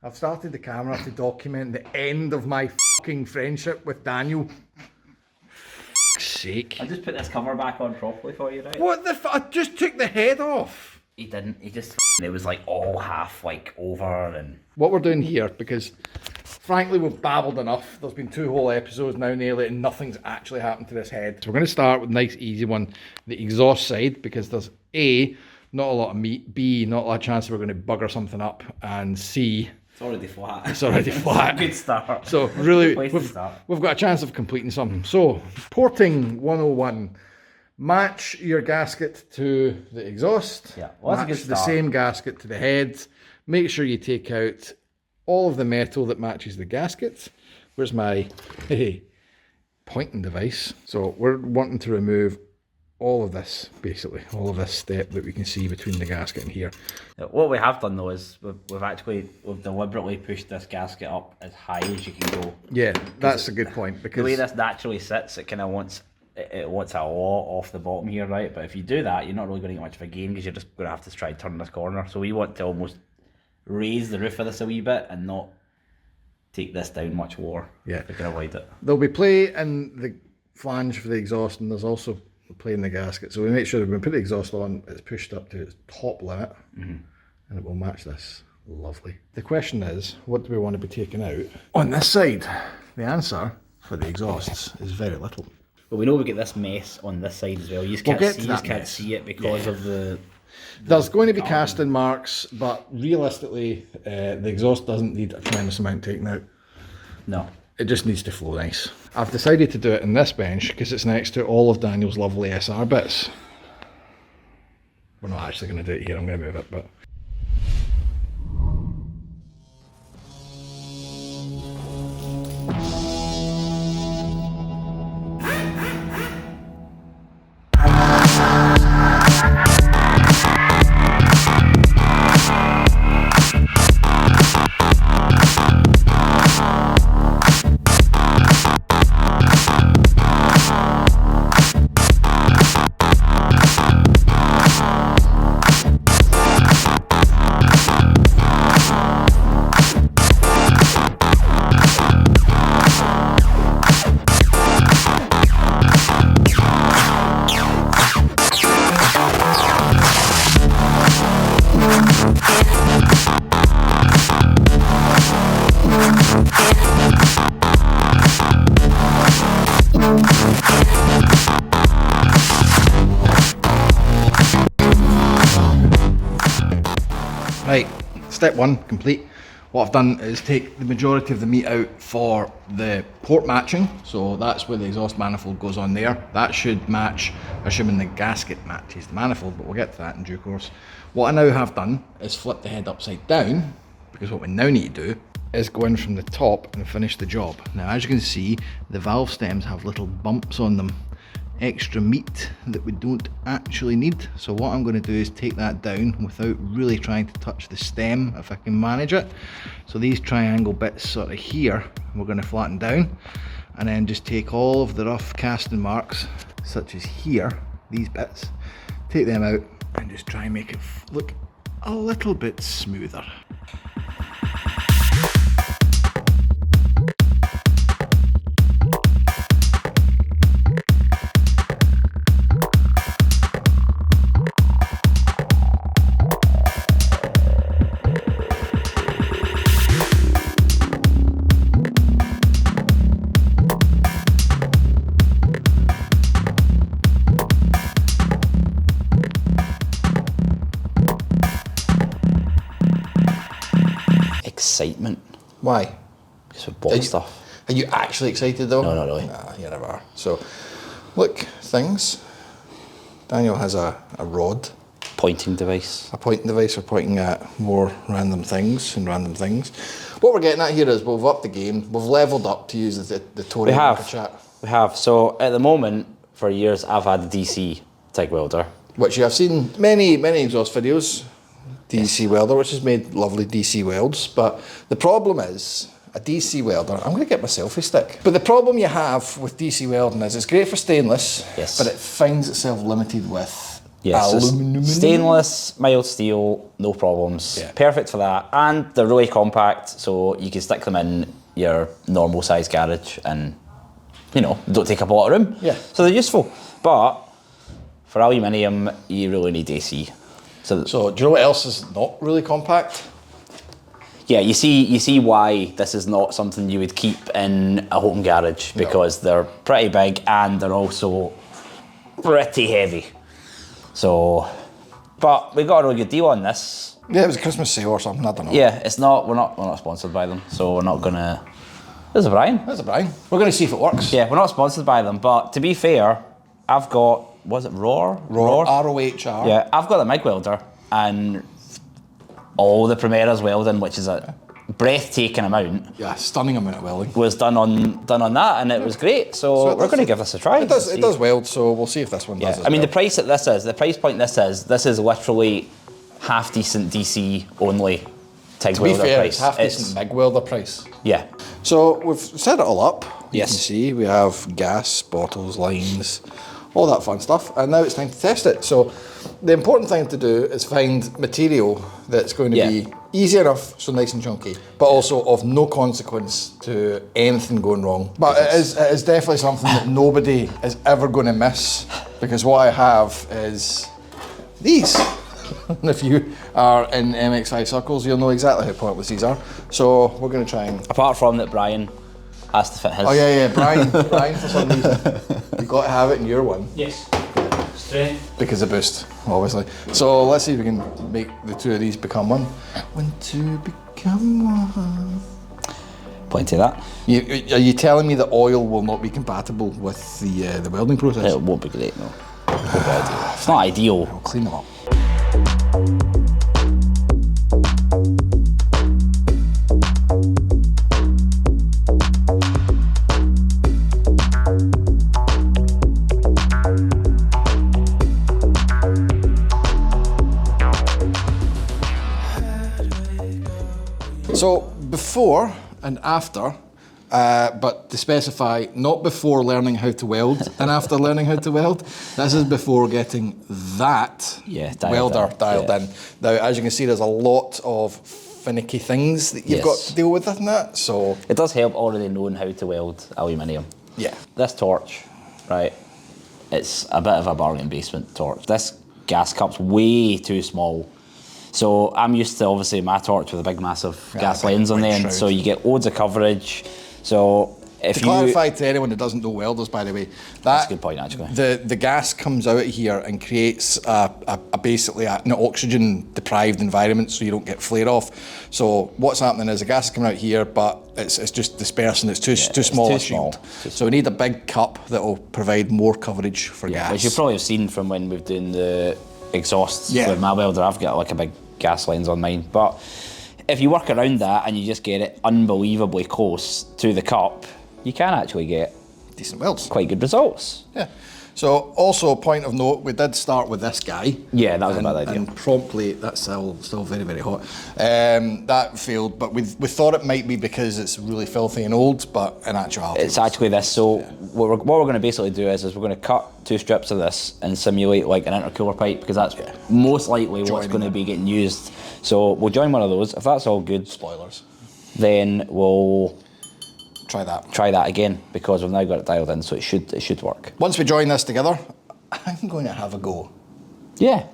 I've started the camera to document the end of my fucking friendship with Daniel. Fuck's sake. I just put this cover back on properly for you, right? What the I just took the head off. He didn't. He just. It was like all half like over and. What we're doing here, because frankly we've babbled enough. There's been 2 whole episodes now nearly and nothing's actually happened to this head. So we're going to start with a nice easy one, the exhaust side, because there's A, not a lot of meat, B, not a lot of chance we're going to bugger something up, and C, It's already flat. it's already flat. Good start. So really, Place to we've start. got a chance of completing something. So, porting 101. Match your gasket to the exhaust. Yeah, well, that's a match good the start. same gasket to the head. Make sure you take out all of the metal that matches the gasket. Where's my pointing device? So we're wanting to remove all of this, basically, all of this step that we can see between the gasket and here. What we have done though is we've deliberately pushed this gasket up as high as you can go. Yeah, that's a good point, The way because this naturally sits, it kind of wants a lot off the bottom here, right? But if you do that, you're not really going to get much of a gain because you're just going to have to try to turn this corner. So we want to almost raise the roof of this a wee bit and not take this down much lower. Yeah. If we can avoid it. there'll be play in the flange for the exhaust, and there's also play in the gasket. So we make sure that when we put the exhaust on, it's pushed up to its top limit, and it will match this. Lovely. The question is, what do we want to be taking out? On this side, the answer for the exhausts is very little. But we know we get this mess on this side as well. You just We'll can't, get to see, that can't mess. see it because of the... There's going to be casting marks, but realistically, the exhaust doesn't need a tremendous amount taken out. No. It just needs to flow nice. I've decided to do it in this bench because it's next to all of Daniel's lovely SR bits. We're not actually going to do it here, I'm going to move it, but... Right, step 1 complete. What I've done is take the majority of the meat out for the port matching. So that's where the exhaust manifold goes on there. That should match, assuming the gasket matches the manifold, but we'll get to that in due course. What I now have done is flip the head upside down, because what we now need to do is go in from the top and finish the job. Now, as you can see, the valve stems have little bumps on them. Extra meat that we don't actually need. So what I'm going to do is take that down without really trying to touch the stem if I can manage it. So these triangle bits sort of here, we're going to flatten down, and then just take all of the rough casting marks, such as here, these bits, take them out and just try and make it look a little bit smoother. Excitement. Why? Because we bought stuff. Are you actually excited though? No, not really. Nah, you never are. So, look, things. Daniel has a rod, Pointing device. a pointing device for pointing at more random things and random things. What we're getting at here is we've upped the game. We've leveled up, to use the Tory We have. chat. We have. So at the moment, for years, I've had a DC TIG welder. Which you have seen many exhaust videos. DC welder, which has made lovely DC welds, but the problem is a DC welder. I'm going to get my selfie stick. But the problem you have with DC welding is it's great for stainless, Yes. but it finds itself limited with Yes, Aluminum. stainless, mild steel, no problems. Yeah. Perfect for that. And they're really compact, so you can stick them in your normal size garage and, don't take up a lot of room. Yeah. So they're useful. But for aluminium, you really need AC. So do you know what else is not really compact? yeah, you see why this is not something you would keep in a home garage, because they're pretty big and they're also pretty heavy. So, but we got a really good deal on this. Yeah, it was a Christmas sale or something, I don't know. Yeah, we're not sponsored by them, so we're not gonna. There's a Brian. That's a Brian. We're going to see if it works. Yeah, we're not sponsored by them, but to be fair, I've got, was it Roar? ROHR. Yeah, I've got the MIG welder and all the Primera's welding, which is a breathtaking amount. Yeah, stunning amount of welding. Was done on that, and it was great. So we're going to give this a try. It does weld, so we'll see if this one does. I mean, the price point this is literally half decent DC only TIG to be welder fair, price. it's half decent MIG welder price. Yeah. So we've set it all up. Yes. You can see we have gas, bottles, lines, all that fun stuff, and now it's time to test it. So the important thing to do is find material that's going to be easy enough, so nice and chunky, but also of no consequence to anything going wrong. But it is definitely something that nobody is ever going to miss, because what I have is these. And if you are in MX5 circles, you'll know exactly how pointless these are. So we're going to try and... Apart from that, Brian has to fit his. Oh yeah, Brian for some reason. You've got to have it in your one. Yes. Straight. Because of boost, obviously. So let's see if we can make the two of these become one. When two become one. Plenty of that. Are you telling me the oil will not be compatible with the welding process? It won't be great, no. It's not ideal. I'll clean them up. So before and after, but to specify, not before learning how to weld and after learning how to weld. This is before getting that welder dialed in. Now, as you can see, there's a lot of finicky things that you've got to deal with in that. So it does help already knowing how to weld aluminium. Yeah. This torch, right? It's a bit of a bargain basement torch. This gas cup's way too small. So I'm used to, obviously, my torch with a big massive gas lens on the end, so you get loads of coverage. So if to clarify to anyone who doesn't know welders, by the way, that's a good point, actually. The gas comes out here and creates basically an oxygen deprived environment, so you don't get flare off. So what's happening is the gas is coming out here, but it's just dispersing. It's too small a shield. So we need a big cup that will provide more coverage for gas. Which you probably have seen from when we've done the exhausts with my welder. I've got like a big gas lens on mine, but if you work around that and you just get it unbelievably close to the cup, you can actually get decent welds. Quite good results. Yeah. So also, point of note, we did start with this guy. Yeah, that was a bad idea. And promptly, that's still very, very hot. That failed, but we thought it might be because it's really filthy and old, but in actuality... It's actually this. So what we're going to basically do is we're going to cut 2 strips of this and simulate like an intercooler pipe, because that's most likely what's going to be getting used. So we'll join one of those. If that's all good... Spoilers. Then we'll... Try that again, because we've now got it dialed in, so it should work. Once we join this together, I'm going to have a go. Yeah.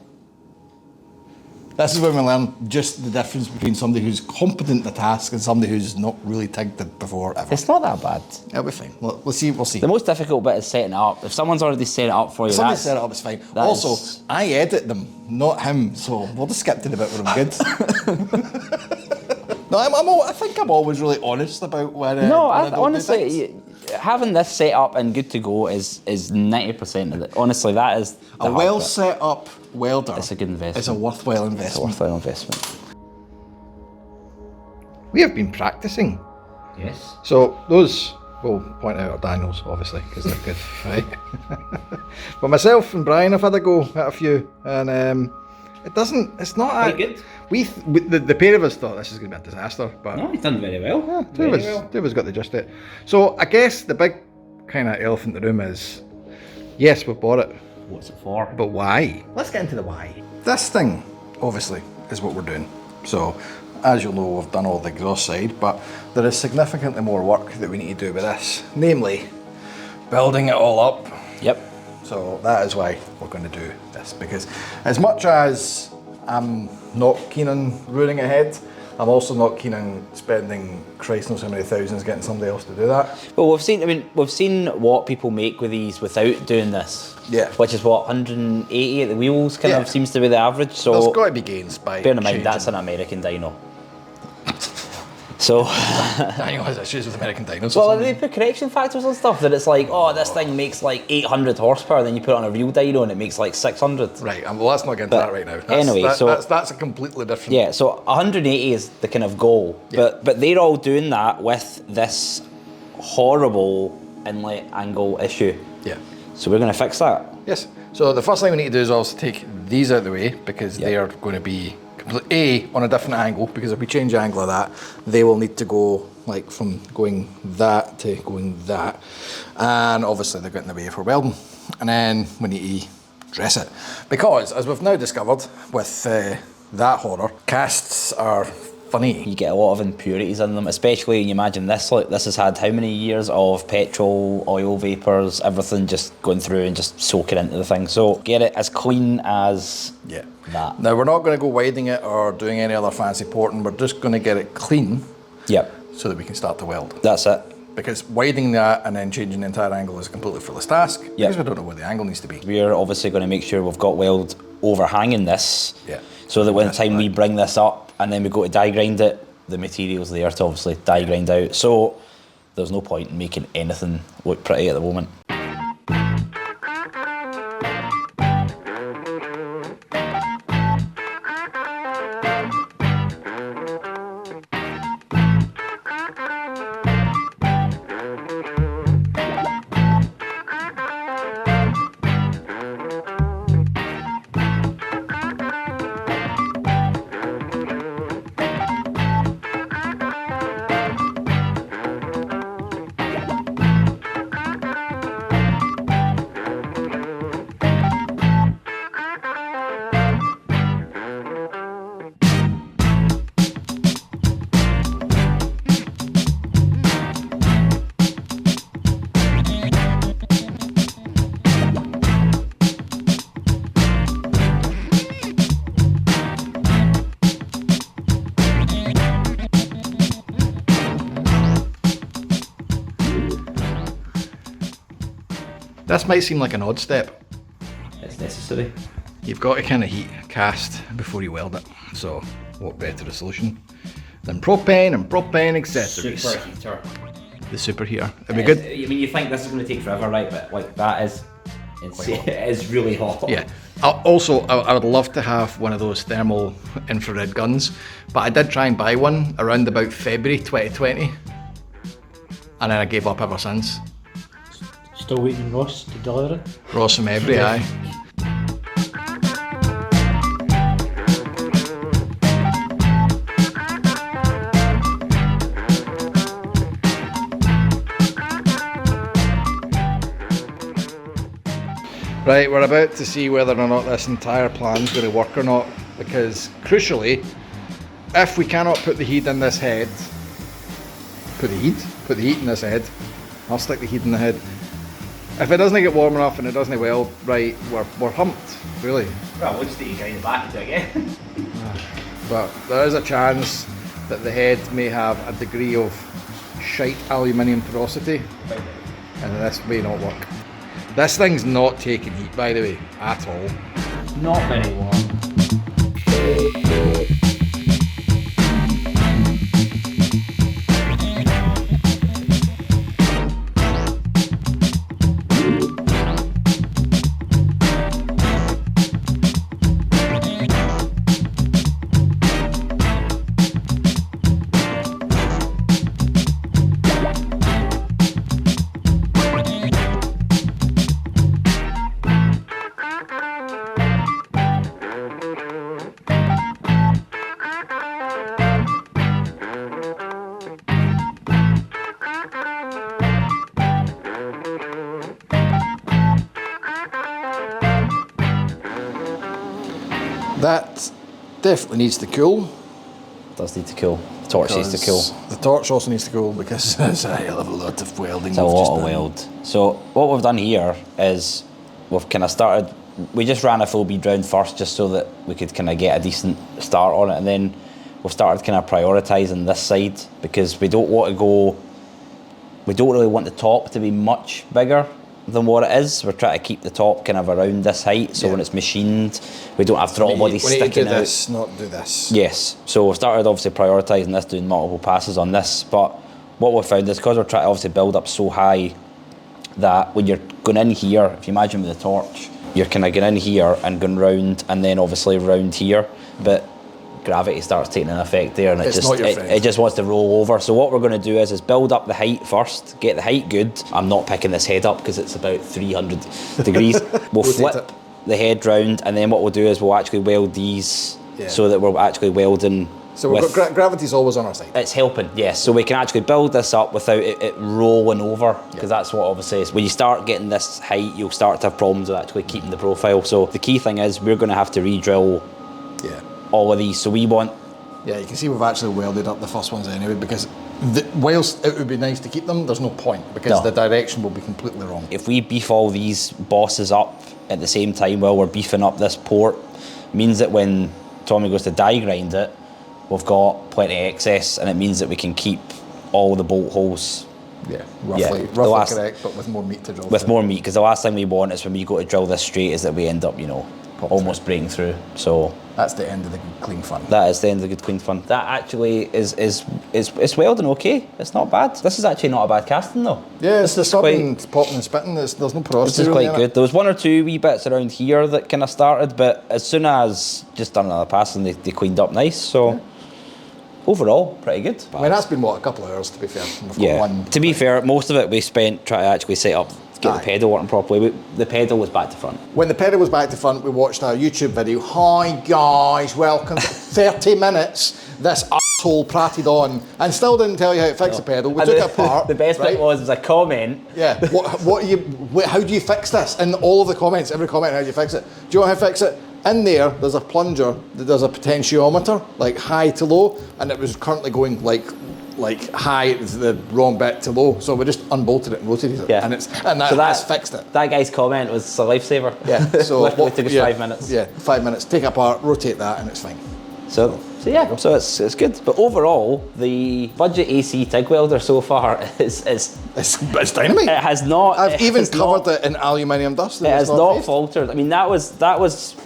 This is when we learn just the difference between somebody who's competent at the task and somebody who's not really tigged it before ever. It's not that bad. It'll be fine. We'll see. The most difficult bit is setting it up. If someone's already set it up for you, somebody set it up, it's fine. Also, I edit them, not him, so we'll just skip to the bit where I'm good. No, I think I'm always really honest about where. Honestly, having this set up and good to go is 90% of it. Honestly, that is a well set up welder. It's a good investment. It's a worthwhile investment. We have been practicing. Yes. So those, we'll point out are Daniel's, obviously, because they're good, right? But myself and Brian have had a go at a few, and it's not quite good. The pair of us thought this is going to be a disaster, but no, he's done very well. Yeah, two of us got the gist of it. So I guess the big kind of elephant in the room is, yes, we've bought it, what's it for. But why? Let's get into the why. This thing, obviously, is what we're doing. So, as you'll know, we've done all the exhaust side, but there is significantly more work that we need to do with this. Namely, building it all up. Yep. So that is why we're going to do this, because as much as I'm not keen on ruining ahead, I'm also not keen on spending Christ knows how many thousands getting somebody else to do that. Well, we've seen what people make with these without doing this. Yeah. Which is what, 180 at the wheels kind of seems to be the average. So there's got to be gains by bear in mind changing. that's an American dyno. So Daniel has issues with American dynos. well, they put correction factors on stuff that it's like, oh, this thing makes like 800 horsepower, then you put it on a real dyno and it makes like 600. Right, well, let's not get into that right now. That's a completely different. Yeah, so 180 is the kind of goal, but they're all doing that with this horrible inlet angle issue. Yeah. So we're going to fix that. Yes. So the first thing we need to do is also take these out of the way, because they are going to be on a different angle, because if we change the angle of that, they will need to go like from going that to going that, and obviously they're getting in the way for welding. And then we need to dress it, because as we've now discovered with that horror, casts are funny. You get a lot of impurities in them, especially when you imagine this. Like, this has had how many years of petrol, oil vapors, everything just going through and just soaking into the thing. So get it as clean as that. Now we're not going to go widening it or doing any other fancy porting. We're just going to get it clean. Yep. So that we can start to weld. That's it. Because widening that and then changing the entire angle is a completely fruitless task. Yep. Because we don't know where the angle needs to be. We're obviously going to make sure we've got weld overhanging this. Yeah. So that when the time we bring this up and then we go to die grind it, the material's there to obviously die grind out. So there's no point in making anything look pretty at the moment. This might seem like an odd step. It's necessary. You've got to kind of heat cast before you weld it. So what better a solution than propane and propane accessories. Superheater. The superheater. It'd be good. I mean, you think this is going to take forever, right? But like that is insane. It is really hot. Yeah. I would love to have one of those thermal infrared guns, but I did try and buy one around about February 2020, and then I gave up ever since. Still waiting on Ross to deliver it? Ross from Every, aye. Right, we're about to see whether or not this entire plan is going to work or not, because crucially, if we cannot put the heat in this head, put the heat in this head, I'll stick the heat in the head. If it doesn't get warm enough and it doesn't weld right, we're humped, really. Well, we'll just need to grind it back into it again. But there is a chance that the head may have a degree of shite aluminium porosity, and this may not work. This thing's not taking heat, by the way, at all. Not very warm. That definitely needs to cool. Does need to cool. The torch needs to cool. The torch also needs to cool because there's a hell of a lot of welding. It's a lot of weld. So what we've done here is we've kind of started. We just ran a full bead round first, just so that we could kind of get a decent start on it, and then we've started kind of prioritising this side because we don't want to go. We don't really want the top to be much bigger than what it is. We're trying to keep the top kind of around this height, so when it's machined, we don't have throttle bodies sticking out. This, not do this. Yes, so we've started obviously prioritising this, doing multiple passes on this, but what we've found is because we're trying to obviously build up so high that when you're going in here, if you imagine with the torch, you're kind of going in here and going round and then obviously round here, but gravity starts taking an effect there and it just wants to roll over. So what we're going to do is build up the height first, get the height good. I'm not picking this head up because it's about 300 degrees. We'll flip the head round, and then what we'll do is we'll actually weld these so that we're actually welding. So we've got gravity's always on our side. It's helping, yes. So we can actually build this up without it rolling over, because that's what obviously is. When you start getting this height, you'll start to have problems with actually keeping the profile. So the key thing is we're going to have to re-drill all of these. So we want... Yeah, you can see we've actually welded up the first ones anyway, because whilst it would be nice to keep them, there's no point, because the direction will be completely wrong. If we beef all these bosses up at the same time while we're beefing up this port, means that when Tommy goes to die grind it, we've got plenty of excess, and it means that we can keep all the bolt holes. Yeah, roughly correct, but with more meat to drill. With more meat, because the last thing we want is when we go to drill this straight is that we end up, you know, almost breaking through. So that's the end of the good clean fun. That is the end of the good clean fun. That actually is welding okay. It's not bad. This is actually not a bad casting though. Yeah, it's just popping and spitting. There's no porosity. This is quite good. There was one or two wee bits around here that kind of started, but as soon as just done another pass and they cleaned up nice. So overall, pretty good. I mean, that's been a couple of hours to be fair. We've got one. To be fair, most of it we spent trying to actually set up, get the pedal working properly. The pedal was back to front. When the pedal was back to front, we watched our YouTube video. Hi guys, welcome to 30 minutes. This asshole pratted on and still didn't tell you how to fix the pedal. We took it apart. The best bit was a comment. Yeah, how do you fix this? And all of the comments, every comment, how do you fix it? Do you know how to fix it? In there's a plunger that does a potentiometer, like high to low, and it was currently going like high, the wrong bit to low. So we just unbolted it and rotated it, and that's fixed it. That guy's comment was a lifesaver. Yeah. So it took us 5 minutes. Yeah, 5 minutes. Take it apart, rotate that, and it's fine. So it's good. But overall, the budget AC TIG welder so far is dynamite. It has not. I've even covered it in aluminium dust. It has not faltered. I mean, that was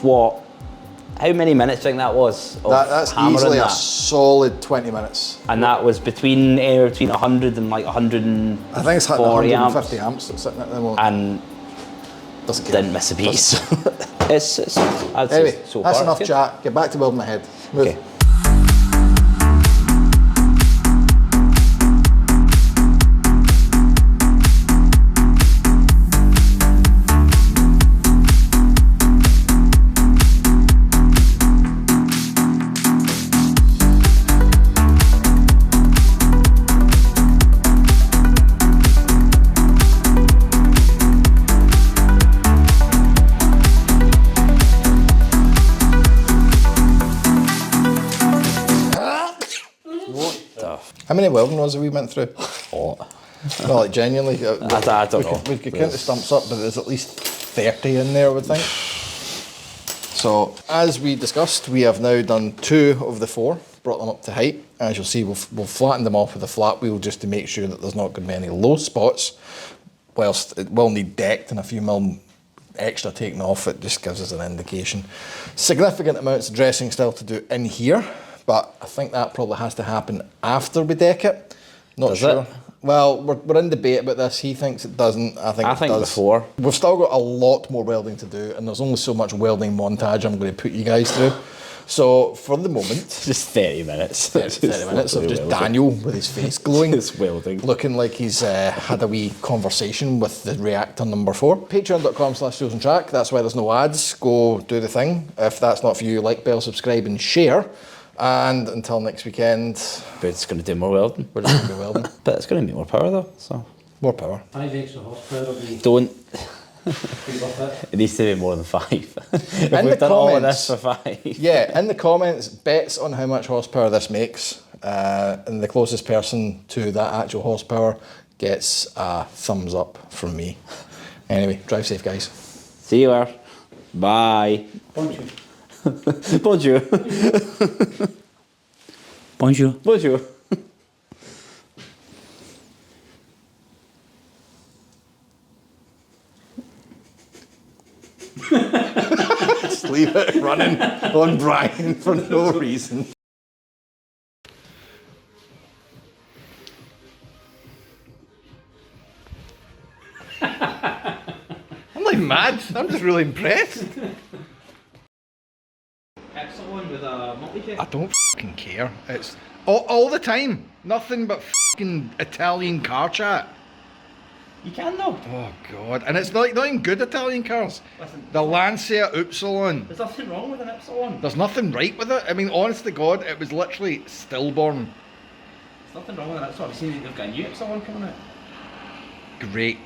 what? How many minutes do you think that was? That's easily a solid 20 minutes. And that was between 100 and like 140 I think it's like 150 amps that's sitting at the moment. And didn't miss a piece. Anyway, that's enough chat. Get back to building the head. Move. Okay. How many welding rods have we went through? Well, like genuinely, I don't know. We could count the stumps up, but there's at least 30 in there, I would think. So, as we discussed, we have now done 2 of the 4, brought them up to height. As you'll see, we'll flatten them off with a flat wheel just to make sure that there's not going to be any low spots. Whilst it will need decked and a few mil extra taken off, it just gives us an indication. Significant amounts of dressing still to do in here, but I think that probably has to happen after we deck it. Not sure. Well, we're in debate about this. He thinks it doesn't. I think it does. Before. We've still got a lot more welding to do, and there's only so much welding montage I'm going to put you guys through. So for the moment, just 30 minutes. 30 minutes of just Daniel with his face glowing. It's welding. Looking like he's had a wee conversation with the reactor number 4. Patreon.com/SteelsandTrack. That's why there's no ads. Go do the thing. If that's not for you, like, bell, subscribe and share. And until next weekend. But it's going to do more welding. We're just going to be welding. But it's going to need more power though. So more power. 5 extra horsepower will be... Don't It needs to be more than 5. If In we've the done all of this comments- for 5. Yeah, in the comments, bets on how much horsepower this makes, and the closest person to that actual horsepower gets a thumbs up from me. Anyway, drive safe, guys. See you there. Bye. Bonjour. Bonjour. Bonjour. Bonjour. Just leave it running on Brian for no reason. I'm like mad. I'm just really impressed. Excellent with a multi-jet. I don't fucking care. It's all the time. Nothing but fucking Italian car chat. You can though. Oh god. And it's not even good Italian cars. Listen, The Lancia Upsilon. there's nothing wrong with an Epsilon. There's nothing right with it. I mean, honest to God, it was literally stillborn. There's nothing wrong with an Epsilon. I've seen they've got a new Epsilon coming out. Great.